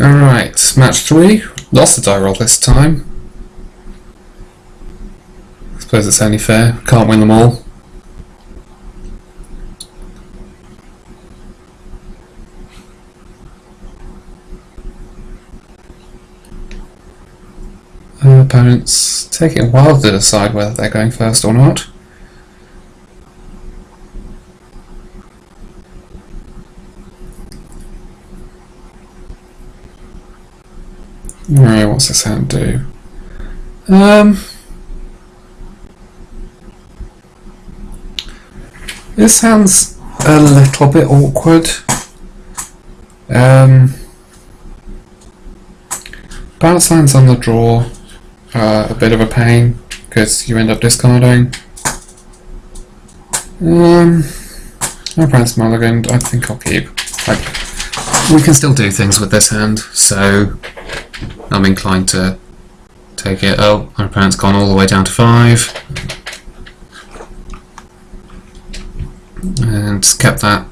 Alright, match 3. Lost the die roll this time. I suppose it's only fair. Can't win them all. Opponents taking a while to decide whether they're going first or not. Alright, what's this hand do? This hand's a little bit awkward. Bounce lands on the draw. A bit of a pain because you end up discarding. My opponent's mulliganed. I think I'll keep. We can still do things with this hand, so I'm inclined to take it. Oh, our opponent's gone all the way down to 5. And kept that.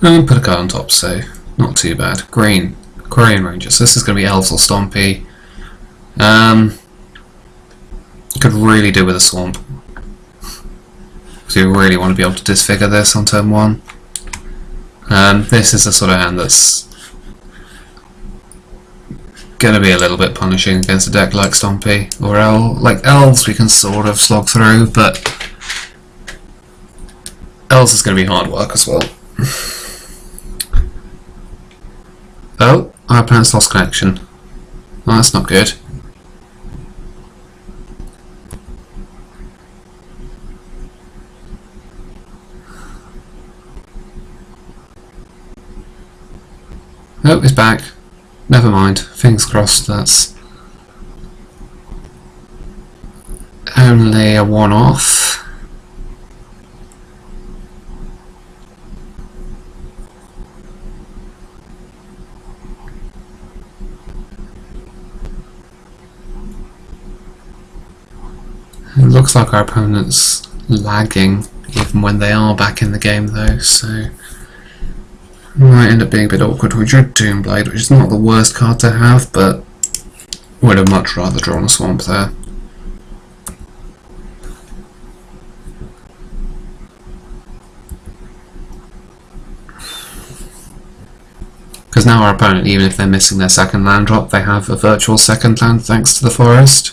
And put a card on top, so not too bad. Green. Aquarian Rangers. This is going to be Elves or Stompy. Could really do with a Swamp. So you really want to be able to disfigure this on turn 1. This is the sort of hand that's going to be a little bit punishing against a deck like Stompy. Or like Elves we can sort of slog through, but Elves is going to be hard work as well. Oh, our opponent's lost connection. Well, that's not good. Oh, he's back. Never mind. Fingers crossed that's only a one-off. It looks like our opponent's lagging even when they are back in the game though, so might end up being a bit awkward. We drew Doomblade, which is not the worst card to have, but would have much rather drawn a Swamp there. Because now our opponent, even if they're missing their second land drop, they have a virtual second land thanks to the forest.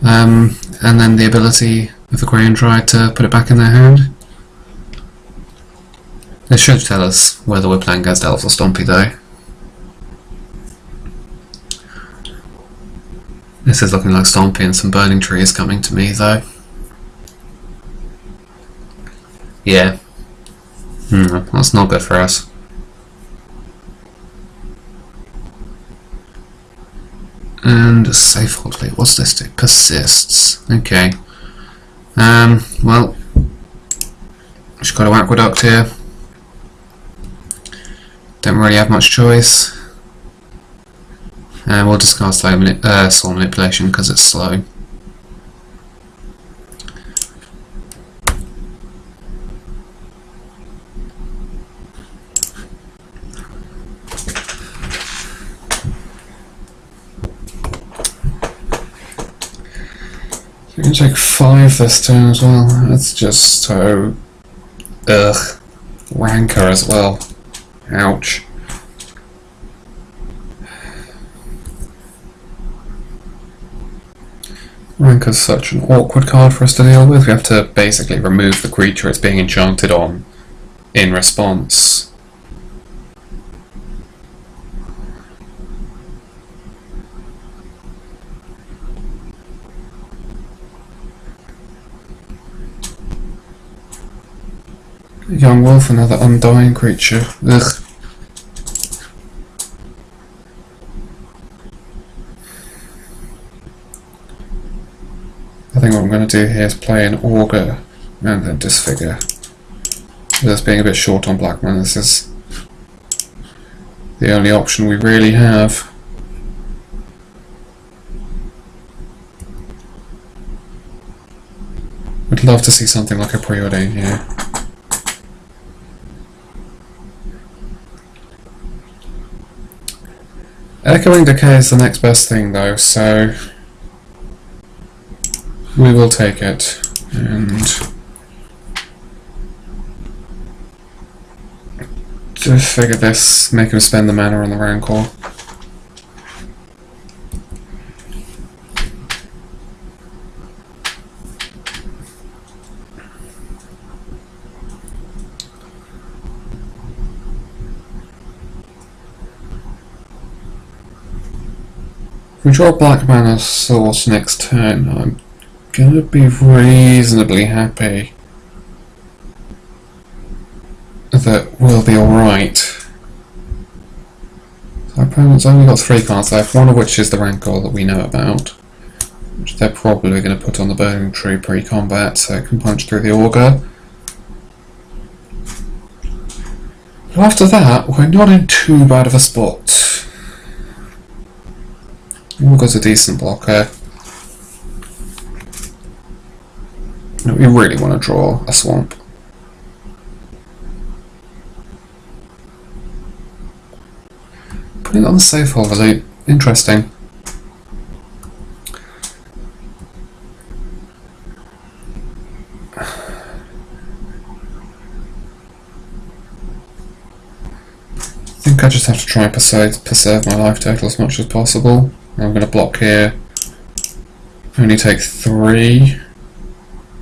And then the ability of the Quarian Triad to put it back in their hand. This should tell us whether we're playing against Elves or Stompy though. This is looking like Stompy and some Burning Trees coming to me though. Yeah. That's not good for us. And safe hold lead. What's this do? Persists. Okay. Well, just got a Aqueduct here. Don't really have much choice. And we'll discard Soul Manipulation because it's slow. You can take 5 this turn as well. That's just so rancor as well. Ouch. Rancor's such an awkward card for us to deal with. We have to basically remove the creature it's being enchanted on in response. Young Wolf, another undying creature. Ugh. I think what I'm going to do here is play an Augur and then Disfigure. This being a bit short on black mana, this is the only option we really have. Would love to see something like a Preordain here. Echoing Decay is the next best thing though, so we will take it. And to figure this, make him spend the mana on the Rancor. If we draw black mana source next turn, I'm gonna be reasonably happy that we'll be alright. Our opponent's only got 3 cards left, one of which is the Rancor that we know about, which they're probably going to put on the Burning Tree pre-combat so it can punch through the Augur. But after that, we're not in too bad of a spot. Augur's a decent blocker. We really want to draw a swamp. Putting it on the safe overload, interesting. I think I just have to try and preserve my life total as much as possible. I'm going to block here. Only take 3.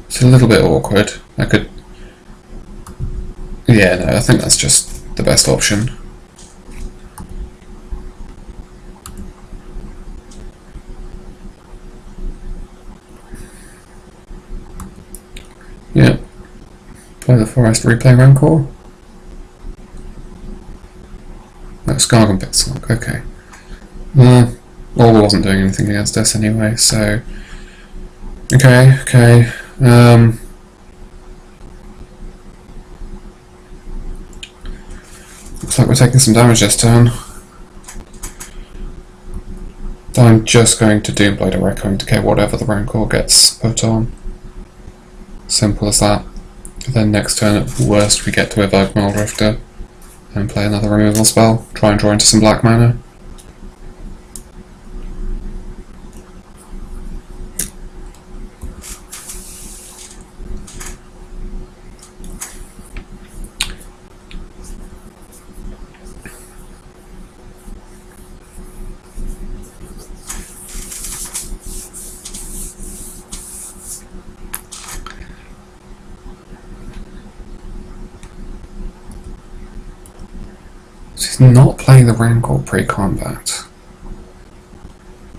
It's a little bit awkward. I could... Yeah, no, I think that's just the best option. Yeah. Play the Forest, replay Rancor. No, Skargan Pixel, okay. Orwell wasn't doing anything against us anyway, so... Okay. Looks like we're taking some damage this turn. I'm just going to Doomblade or Echoing Decay whatever the Rancor gets put on. Simple as that. Then next turn at worst we get to evoke Muldrifter and play another removal spell, try and draw into some black mana. He's not playing the Rancor pre-combat.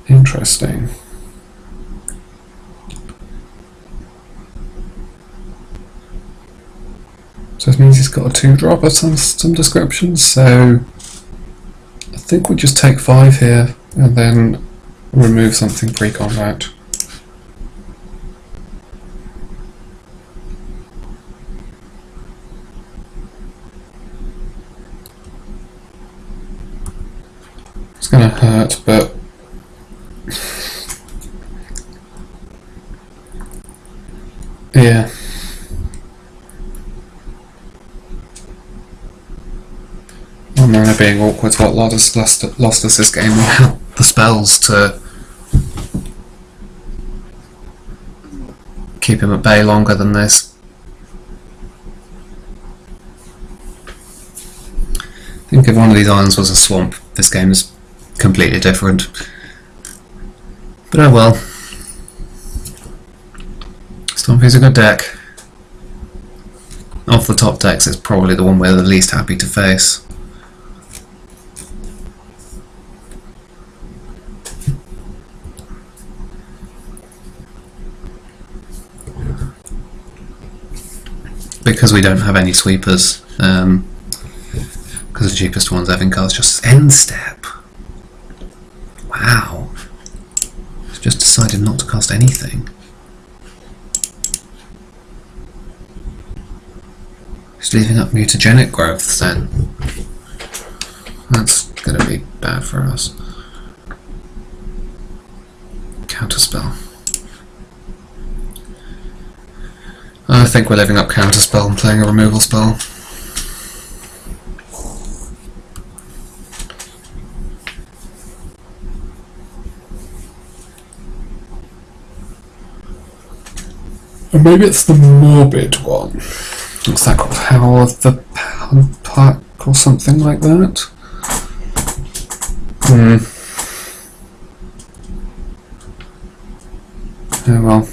Interesting. So this means he's got a 2-drop of some description, so I think we just take 5 here and then remove something pre-combat. It's gonna hurt, but yeah. One mana being awkward is what lost us this game. We had the spells to keep him at bay longer than this. I think if one of these islands was a swamp, this game is completely different. But oh well. Stompy's a good deck. Off the top decks, it's probably the one we're the least happy to face. Because we don't have any sweepers. Because the cheapest one's having cards just end step. Wow. It's just decided not to cost anything. Just leaving up mutagenic growths then. That's gonna be bad for us. Counterspell. I think we're living up counterspell and playing a removal spell. Or maybe it's the morbid one. It's that called Power of the Pack or something like that. Oh well.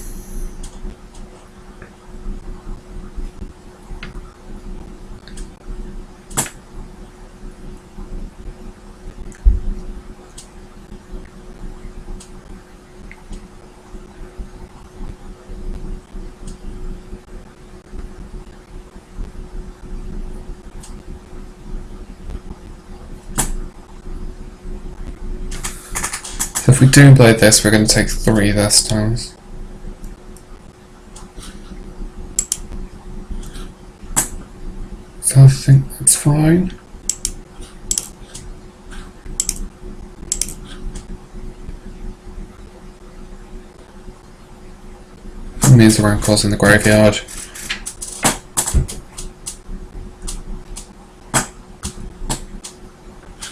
So if we do blade this, we're going to take 3 this time. So I think that's fine. It means the rankles in the graveyard.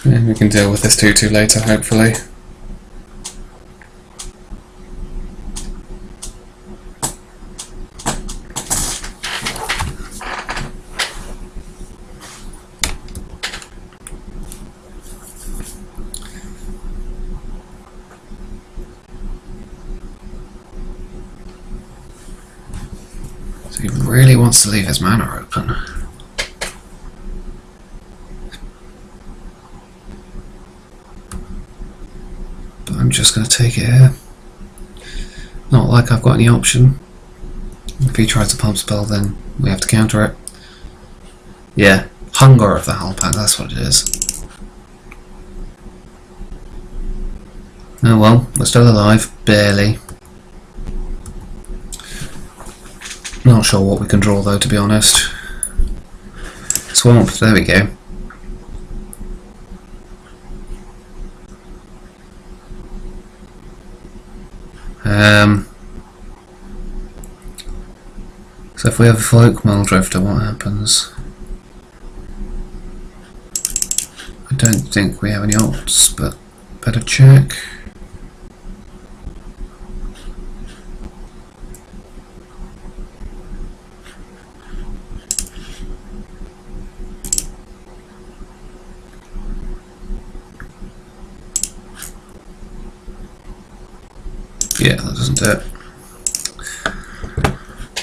And we can deal with this 2/2 later, hopefully. So he really wants to leave his mana open. But I'm just going to take it here. Not like I've got any option. If he tries to pump spell, then we have to counter it. Yeah, Hunger of the Halpak, that's what it is. Oh well, we're still alive, barely. Not sure what we can draw though, to be honest. Swamp, there we go. So if we have a Folk Muldrifter, what happens? I don't think we have any opts, but better check. Yeah, that doesn't do it.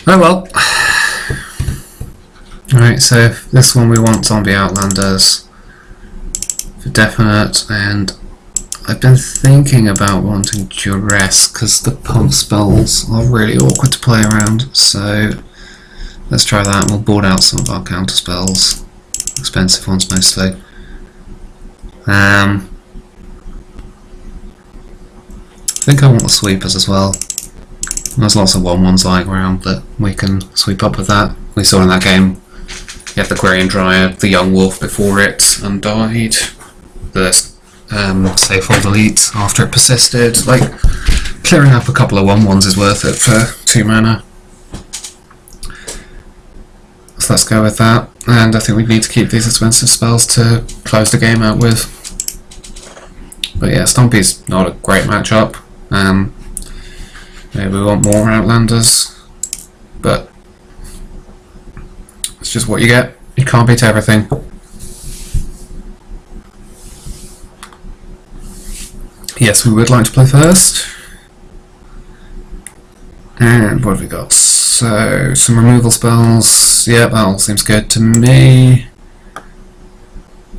Oh well. Alright, so this one we want Zombie Outlanders for definite, and I've been thinking about wanting Duress because the pump spells are really awkward to play around, so let's try that and we'll board out some of our counter spells. Expensive ones mostly. I think I want the sweepers as well. There's lots of 1/1s lying around that we can sweep up with that. We saw in that game, you had the Grey Dryad, the Young Wolf before it, and died. The safe hold delete after it persisted. Like, clearing up a couple of 1/1s is worth it for 2 mana. So let's go with that. And I think we need to keep these expensive spells to close the game out with. But yeah, Stompy's not a great matchup. Maybe we want more Outlanders, but it's just what you get. You can't beat everything. Yes, we would like to play first. And what have we got? So, some removal spells. Yeah, that all seems good to me.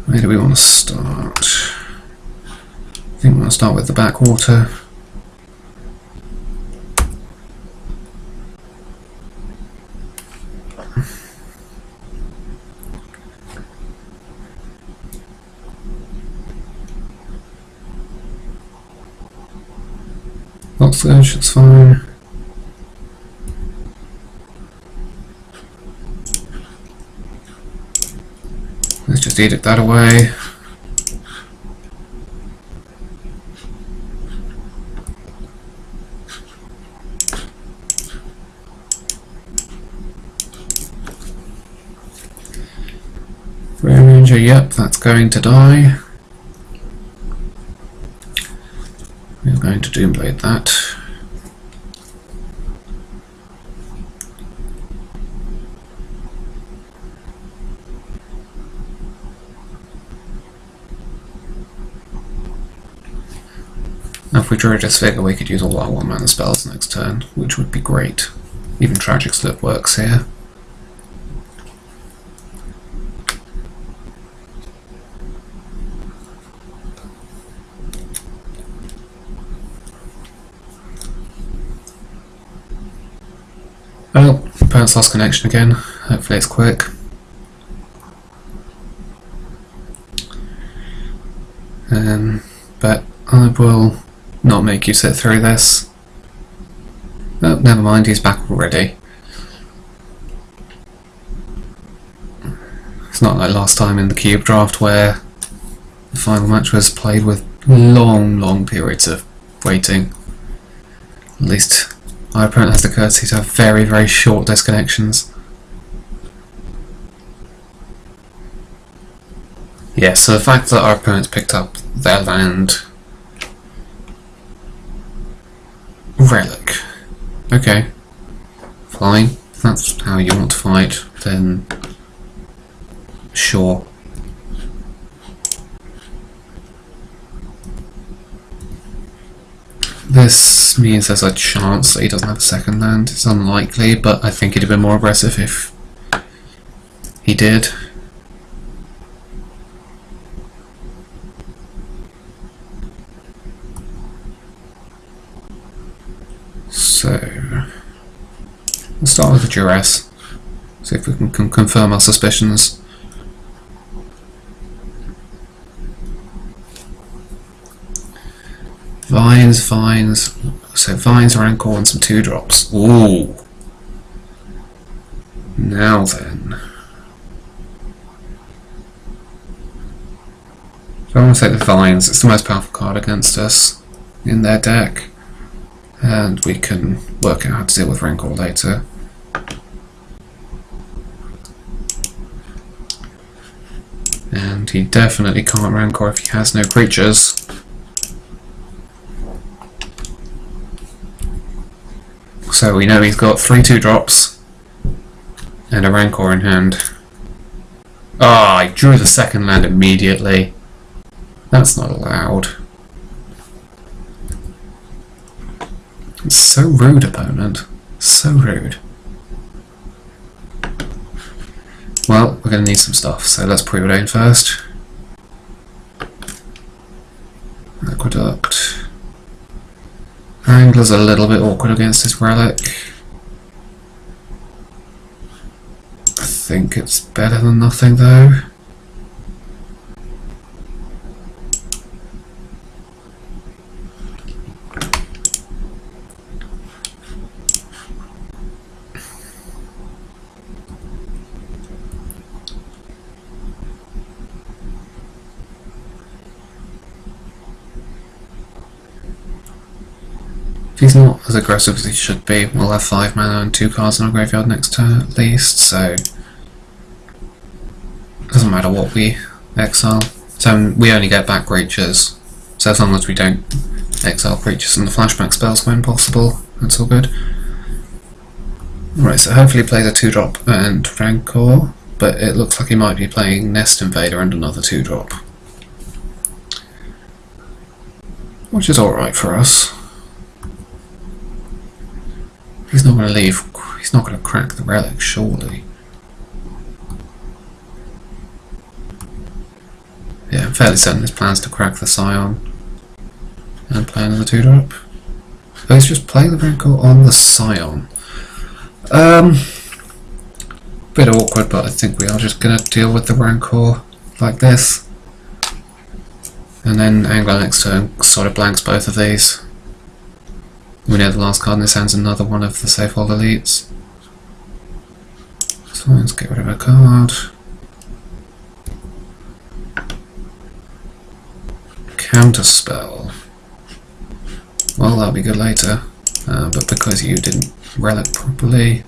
Where do we want to start? I think we'll start with the backwater. Lots of edge, it's fine. Let's just edict that away. Flame Ranger, yep, that's going to die. We're going to Doomblade that. If we drew this figure, we could use all our 1-mana spells next turn, which would be great. Even Tragic Slip works here. Well, opponent's lost connection again. Hopefully it's quick. But I will not make you sit through this. Oh, never mind, he's back already. It's not like last time in the Cube draft where the final match was played with long periods of waiting. At least our opponent has the courtesy to have very short disconnections. Yeah, so the fact that our opponents picked up their land... Relic. Okay. Fine. If that's how you want to fight, then... Sure. This means there's a chance that he doesn't have a second land. It's unlikely, but I think he'd have been more aggressive if he did. So, let's start with the duress, see if we can confirm our suspicions. Vines, so Vines, Rancor and some 2-drops. Ooh! Now then. So I want to take the Vines, it's the most powerful card against us in their deck. And we can work out how to deal with Rancor later. And he definitely can't Rancor if he has no creatures. So we know he's got 3 2-drops and a Rancor in hand. Ah, I drew the second land immediately. That's not allowed. It's so rude, opponent. So rude. Well, we're going to need some stuff, so let's preordain first. Aqueduct. Angler's a little bit awkward against his relic. I think it's better than nothing though. If he's not as aggressive as he should be, we'll have 5 mana and 2 cards in our graveyard next turn at least, so it doesn't matter what we exile. So we only get back creatures, so as long as we don't exile creatures and the flashback spells when possible, that's all good. Alright, so hopefully he plays a 2-drop and Rancor, but it looks like he might be playing Nest Invader and another 2-drop. Which is alright for us. He's not going to leave. He's not going to crack the relic, surely. Yeah, I'm fairly certain his plans to crack the Scion and play another 2-drop. But he's just playing the Rancor on the Scion. Bit awkward, but I think we are just going to deal with the Rancor like this. And then Angler next turn sort of blanks both of these. We know the last card in his hand's another one of the Safehold Elites. So let's get rid of a card. Counterspell. Well, that'll be good later. But because you didn't relic properly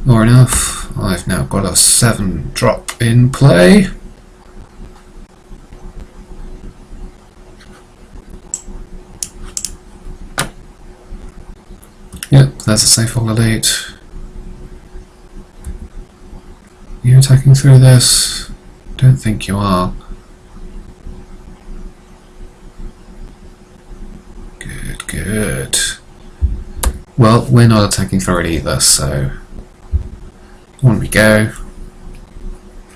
or enough, I've now got a 7-drop in play. Yep, there's a Safehold Elite. You attacking through this? Don't think you are. good. Well, we're not attacking for it either, so on we go.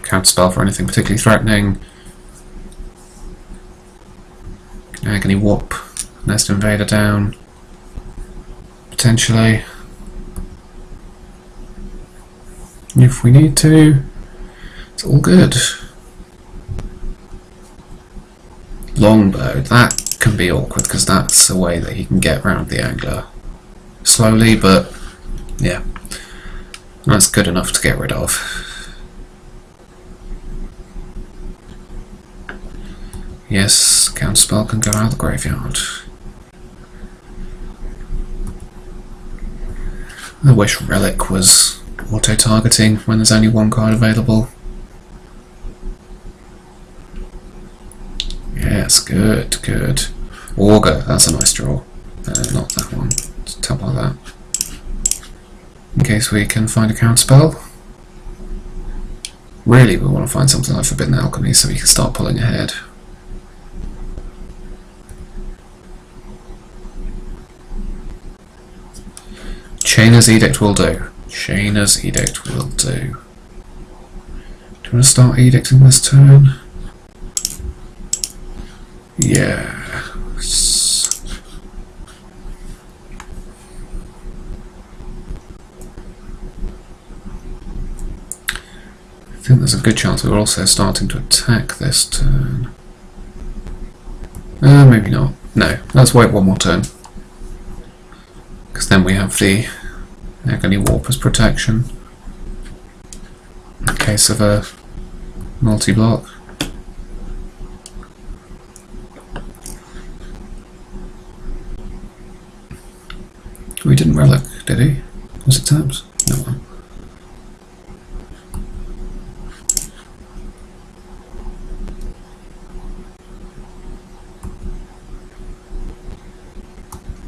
Counterspell for anything particularly threatening. Agony Warp. Nest Invader down. Potentially. If we need to. It's all good. Longbow. That can be awkward because that's a way that he can get around the angler. Slowly, but yeah. That's good enough to get rid of. Yes, counterspell can go out of the graveyard. I wish Relic was auto-targeting when there's only one card available. Yes, good, good. Augur, that's a nice draw. Not that one. Just tap like that. In case we can find a counterspell. Really, we want to find something like Forbidden Alchemy so we can start pulling ahead. Chainer's Edict will do. Chainer's Edict will do. Do you want to start edicting this turn? Yes. I think there's a good chance we're also starting to attack this turn. Maybe not. No, let's wait one more turn. Because then we have the Agony Warp as protection. In case of a multi-block. We didn't Relic, did he? Was it tapped? No one.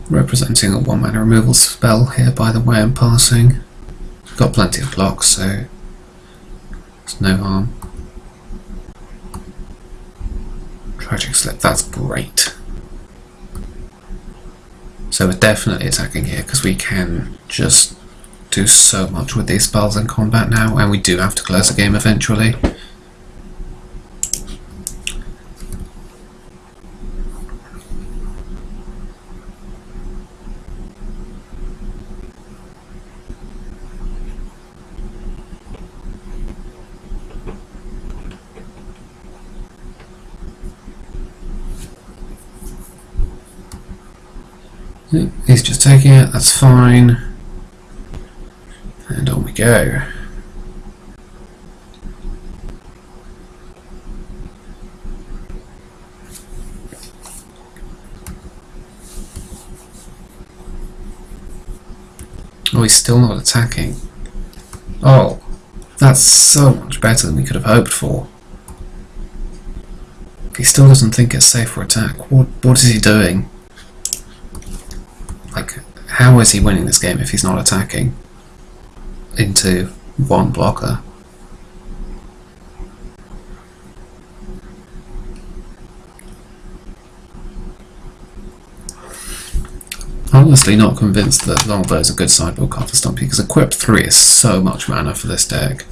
Representing a 1-mana removal spell here, by the way, I'm passing. Got plenty of blocks, so there's no harm. Tragic Slip, that's great. So we're definitely attacking here because we can just do so much with these spells in combat now, and we do have to close the game eventually. He's just taking it, that's fine. And on we go. Oh, he's still not attacking. Oh, that's so much better than we could have hoped for. If he still doesn't think it's safe for attack, what is he doing? Like, how is he winning this game if he's not attacking into one blocker? Honestly not convinced that Longbow is a good sideboard card for Stumpy, because Equip 3 is so much mana for this deck.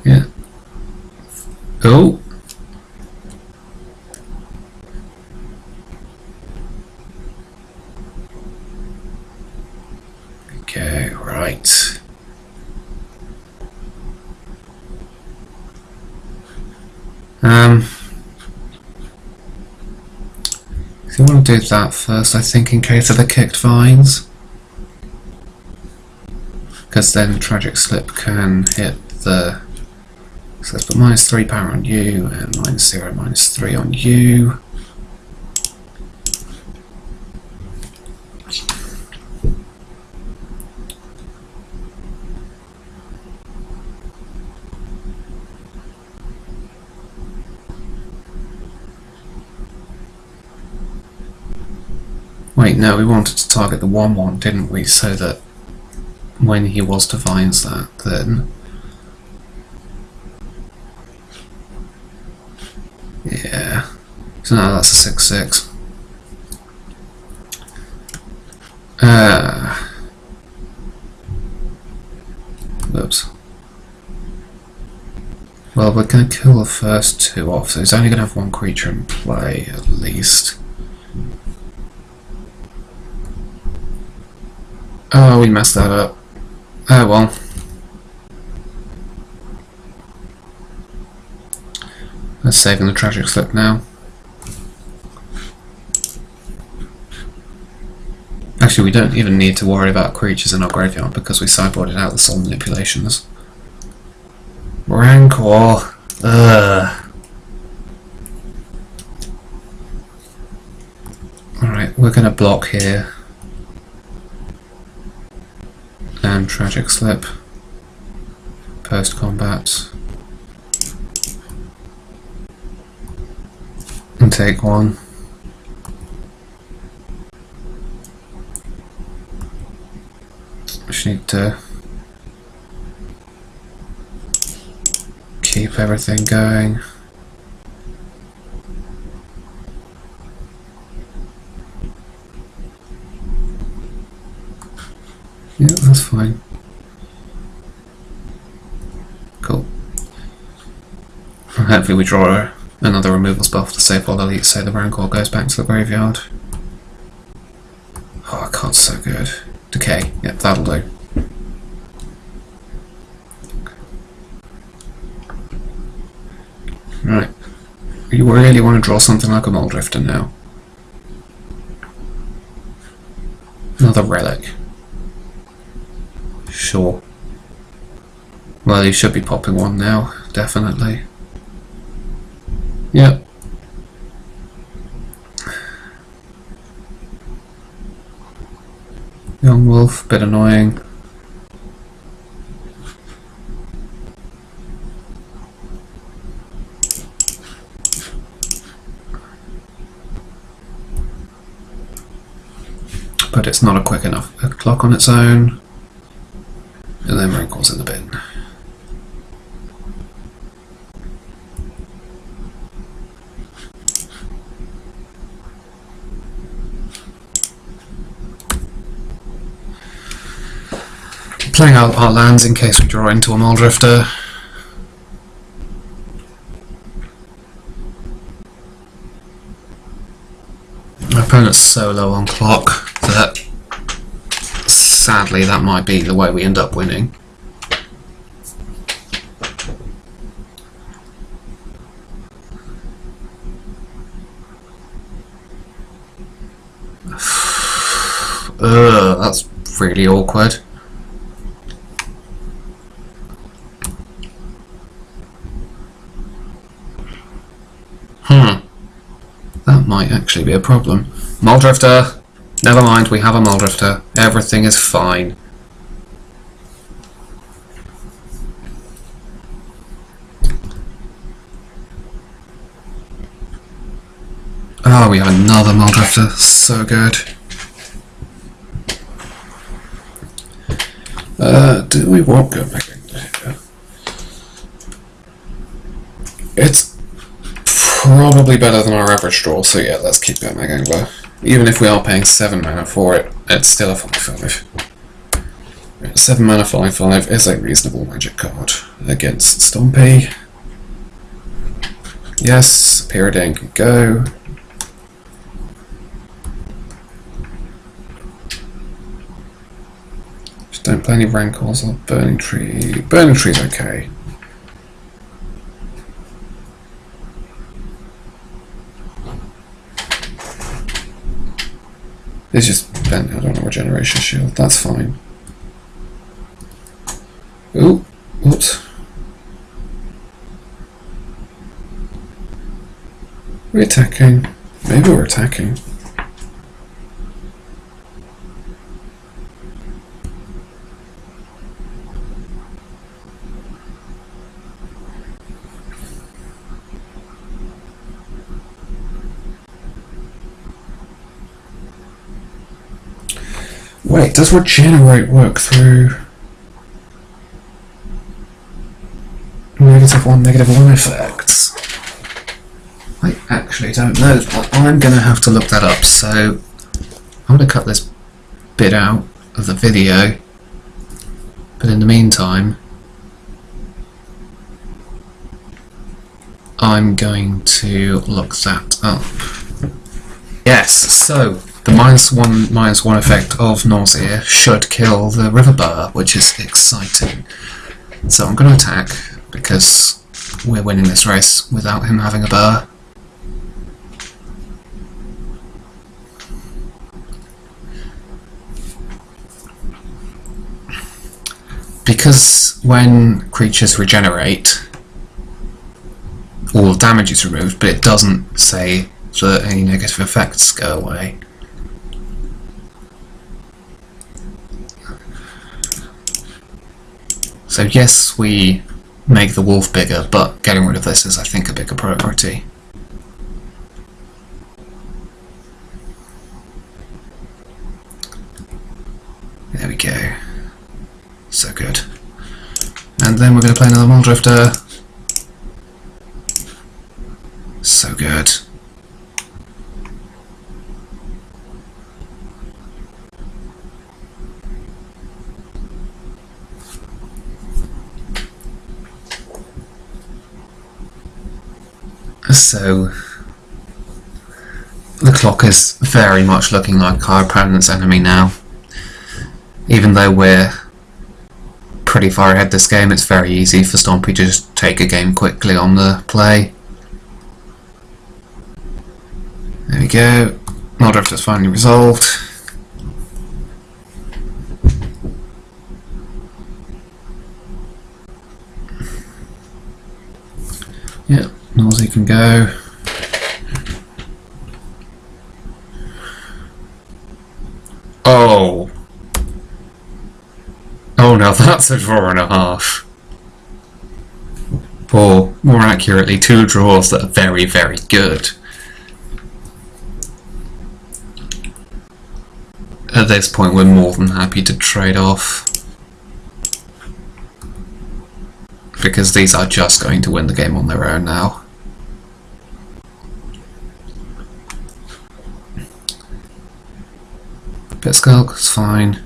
Yeah. Oh! Okay, right. So I want to do that first, I think, in case of the kicked vines. Because then Tragic Slip can hit the... So let's put -3 power on you, and -0, -3 on you. Wait, no, we wanted to target the 1/1, didn't we? So that when he was to vines that, then... So now that's a 6/6. Oops. Well, we're going to kill the first two off, so he's only going to have one creature in play, at least. Oh, we messed that up. Oh well. Let's saving the tragic slip now. Actually, we don't even need to worry about creatures in our graveyard because we sideboarded out the soul manipulations. Rancor. Ugh. Alright, we're gonna block here. And tragic slip. Post combat. And take one. Just need to keep everything going. Yeah, that's fine. Cool. Hopefully we draw another removals buff to save all elites, so the Rancor goes back to the graveyard. Oh, our card's so good. Decay, yep, that'll do. Right. You really want to draw something like a Muldrifter now. Another relic. Sure. Well, you should be popping one now, definitely. Yep. Young Wolf, bit annoying. But it's not a quick enough clock on its own. And then Rancor's in the bin. Playing out our lands in case we draw into a Muldrifter. My opponent's so low on clock that sadly that might be the way we end up winning. Ugh, that's really awkward. That might actually be a problem. Muldrifter! Never mind, we have a Muldrifter. Everything is fine. Oh, we have another Muldrifter. So good. Do we want go back in there? It's probably better than our average draw, so yeah, let's keep going Mag Angler. Even if we are paying 7 mana for it, it's still a 5/5. 7 mana 5/5 is a reasonable magic card against Stompy. Yes, Pyridane can go. Just don't play any Rancors or Burning Tree. Burning Tree's okay. It's just bent out on a Regeneration Shield, that's fine. Ooh, whoops. We're attacking. Maybe we're attacking. Wait, does Regenerate work through -1, -1 effects? I actually don't know. I'm going to have to look that up, so I'm going to cut this bit out of the video, but in the meantime I'm going to look that up. Yes, so the -1/-1 effect of nausea should kill the river bar, which is exciting. So I'm going to attack because we're winning this race without him having a bar. Because when creatures regenerate, all damage is removed, but it doesn't say that any negative effects go away. So yes, we make the wolf bigger, but getting rid of this is, I think, a bigger priority. There we go. So good. And then we're going to play another Muldrifter. So good. So the clock is very much looking like our opponent's enemy now. Even though we're pretty far ahead this game, it's very easy for Stompy to just take a game quickly on the play. There we go. Muldrifter's finally resolved. Yeah, Nausea can go. Oh! Oh no, that's a draw and a half. Or, more accurately, 2 draws that are very, very good. At this point we're more than happy to trade off, because these are just going to win the game on their own now. Bitskulk's fine.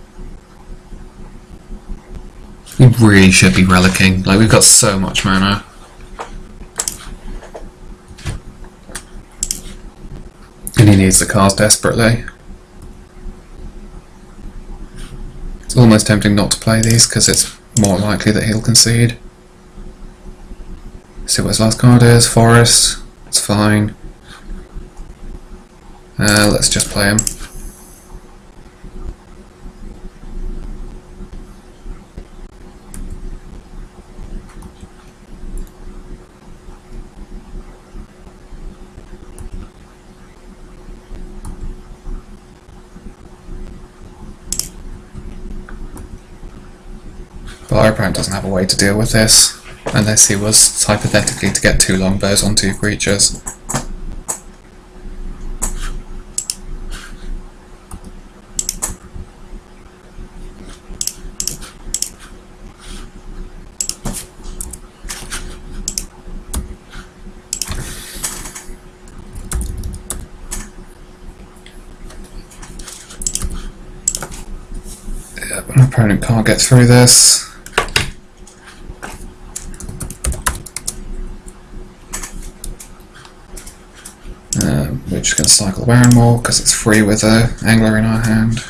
We really should be relicking, like we've got so much mana. And he needs the cards desperately. It's almost tempting not to play these because it's more likely that he'll concede. See what his last card is. Forest. It's fine. Let's just play him. But our opponent doesn't have a way to deal with this, unless he was hypothetically to get 2 longbows on 2 creatures. Yeah, but our opponent can't get through this. We're just going to cycle Barrenmore because it's free with an Angler in our hand.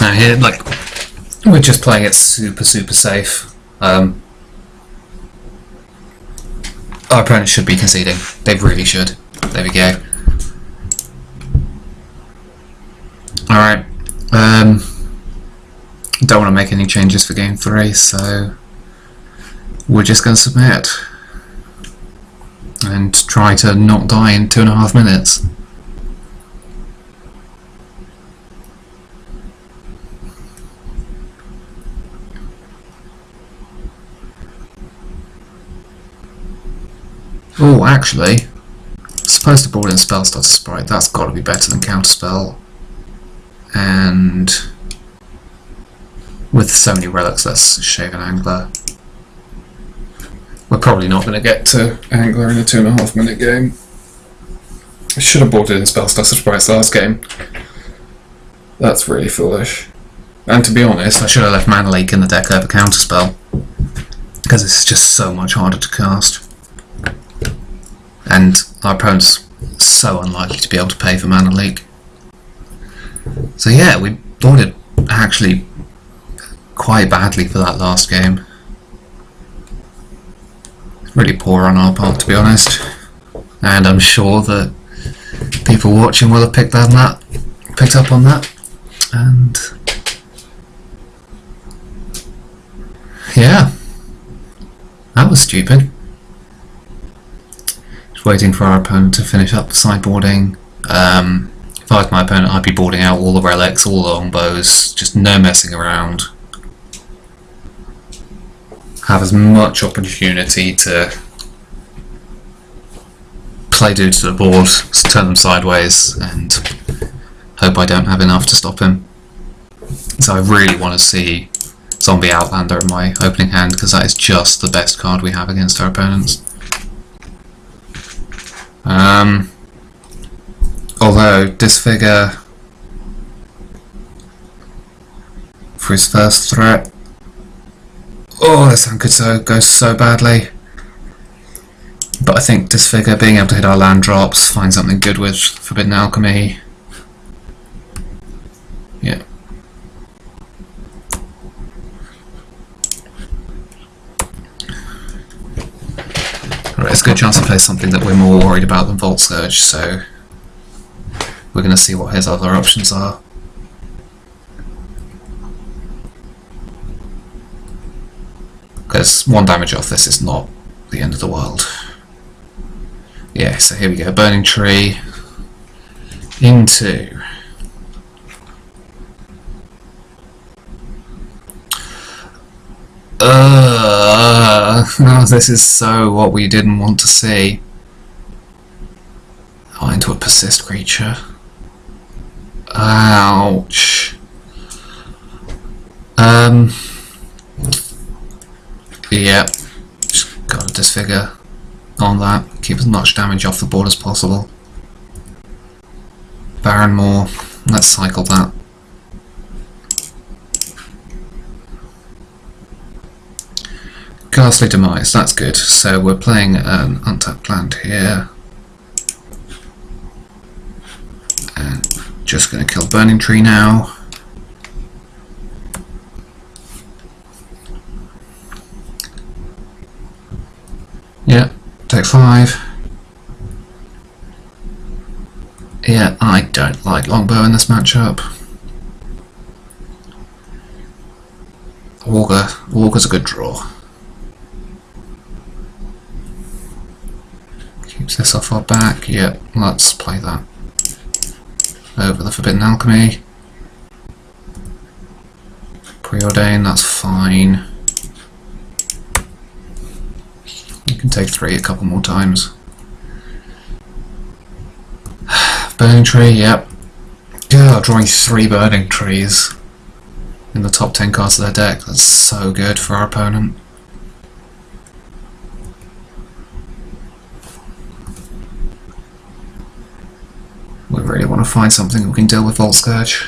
Now here, like, we're just playing it super safe. Our opponent should be conceding. They really should. There we go. Alright. Don't want to make any changes for game 3, so we're just going to submit. and try to not die in 2.5 minutes. Oh, actually, supposed to broaden spell starter sprite. That's got to be better than counterspell. And with so many relics, let's shave an angler. We're probably not going to get to angler in a 2.5 minute game. I should have brought in spell starter sprites last game. That's really foolish. And to be honest, I should have left Mana Leak in the deck over counterspell, because it's just so much harder to cast. And our opponent's so unlikely to be able to pay for Mana Leak. So yeah, we boarded actually quite badly for that last game. Really poor on our part, to be honest. And I'm sure that people watching will have picked up on that. And yeah, that was stupid. Waiting for our opponent to finish up the sideboarding. If I was my opponent, I'd be boarding out all the relics, all the longbows, just no messing around. Have as much opportunity to play dudes to the board, turn them sideways, and hope I don't have enough to stop him. So I really want to see Zombie Outlander in my opening hand, because that is just the best card we have against our opponents. Although Disfigure for his first threat. Oh, this hand could go so badly. But I think Disfigure, being able to hit our land drops, find something good with Forbidden Alchemy. Yeah. Alright, there's a good chance he plays something that we're more worried about than Vault Surge, so we're going to see what his other options are. Because 1 damage off this is not the end of the world. Yeah, so here we go. Burning Tree into oh, this is so what we didn't want to see. Oh, into a persist creature. Ouch. Yeah, just gotta disfigure on that. Keep as much damage off the board as possible. Barrenmore, let's cycle that. Ghastly Demise, that's good. So we're playing an untapped land here. And just going to kill Burning Tree now. Yeah, take 5. Yeah, I don't like Longbow in this matchup. Auger's a good draw. Keeps this off our back. Yeah, let's play that. Over the Forbidden Alchemy. Preordain, that's fine. You can take 3 a couple more times. Burning Tree, yep. Yeah, drawing 3 Burning Trees in the top 10 cards of their deck. That's so good for our opponent. We really want to find something we can deal with Vault Scourge.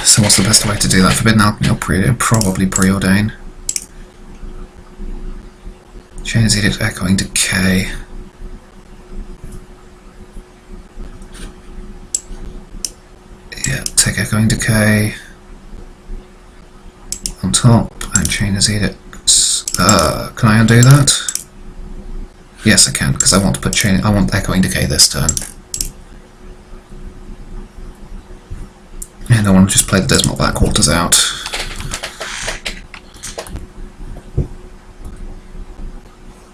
So what's the best way to do that? Forbidden Alchemy or probably Preordain. Chain's Edict, Echoing Decay. Yeah, take Echoing Decay on top, and Chain's Edict. Can I undo that? Yes, I can, because I want to put I want Echoing Decay this turn. And I want to just play the dismal backwaters out.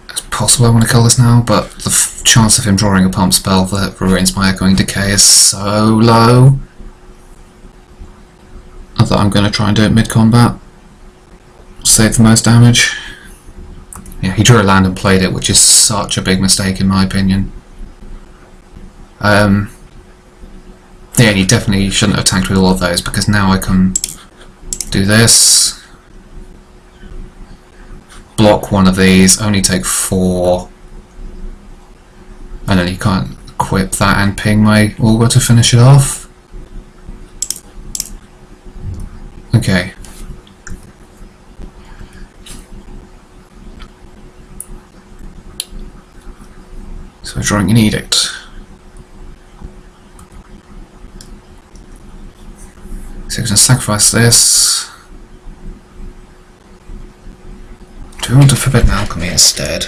It's possible I want to kill this now, but the chance of him drawing a pump spell that ruins my Echoing Decay is so low that I'm going to try and do it mid-combat. Save the most damage. Yeah, he drew a land and played it, which is such a big mistake in my opinion. Yeah, he definitely shouldn't have attacked with all of those, because now I can do this, block one of these, only take 4, and then he can't equip that and ping my Augur to finish it off. Okay. So we're drawing an Edict. So we're going to sacrifice this. Do we want to Forbidden Alchemy instead?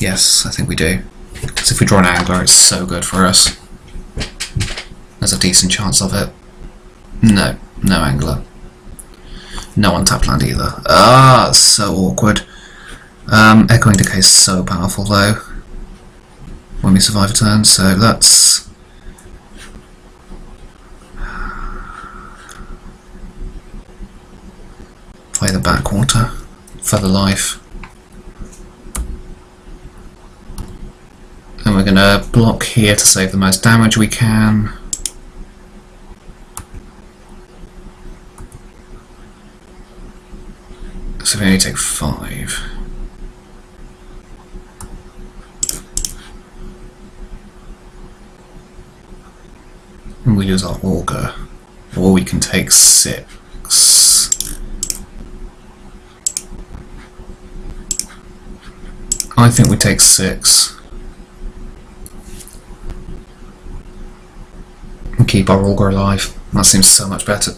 Yes, I think we do. Because if we draw an Angler, it's so good for us. There's a decent chance of it. No, no Angler. No untapped land either. Ah, it's so awkward. Echoing Decay is so powerful though when we survive a turn, so let's play the backwater for the life. And we're going to block here to save the most damage we can. So we only take 5. And we lose our Augur. Or we can take 6. I think we take 6. And keep our Augur alive. That seems so much better.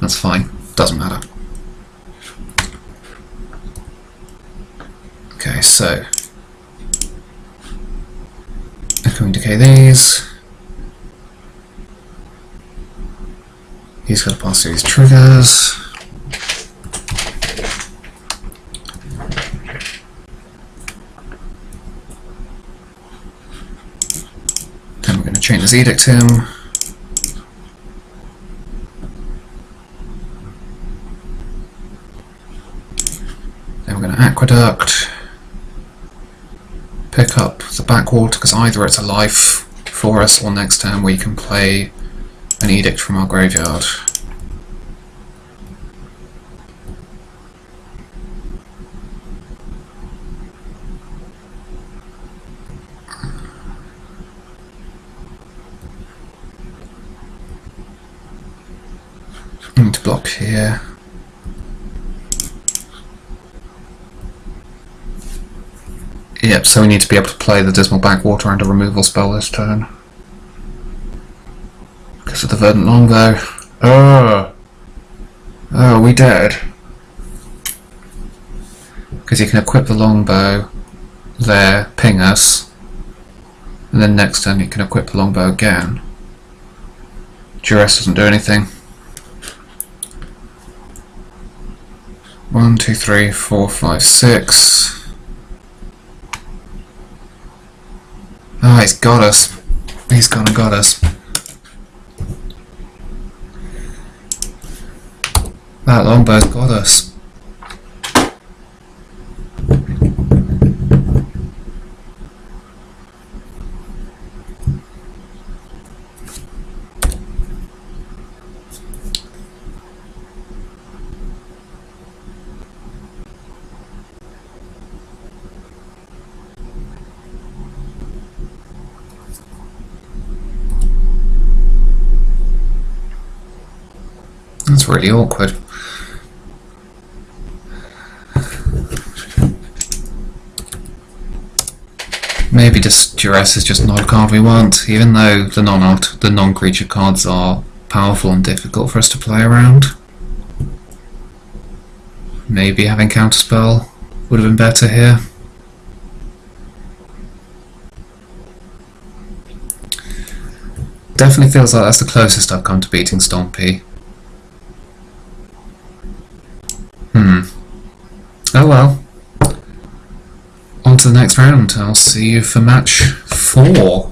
That's fine, doesn't matter. Okay, so Echoing Decay these. He's got to pass through his triggers. Then we're going to chain this Edict him. Aqueduct, pick up the backwater, because either it's a life for us or next turn we can play an Edict from our graveyard. I need to block here. Yep, so we need to be able to play the Dismal Backwater and a removal spell this turn. Because of the Verdant Longbow. Oh! Oh, are we dead? Because you can equip the Longbow there, ping us, and then next turn you can equip the Longbow again. Duress doesn't do anything. 1, 2, 3, 4, 5, 6. Oh, he's got us. He's gone and got us. That Longbow's got us. That's really awkward. Maybe just Duress is just not a card we want, even though the non-creature cards are powerful and difficult for us to play around. Maybe having Counterspell would have been better here. Definitely feels like that's the closest I've come to beating Stompy. Oh well. On to the next round. I'll see you for match 4.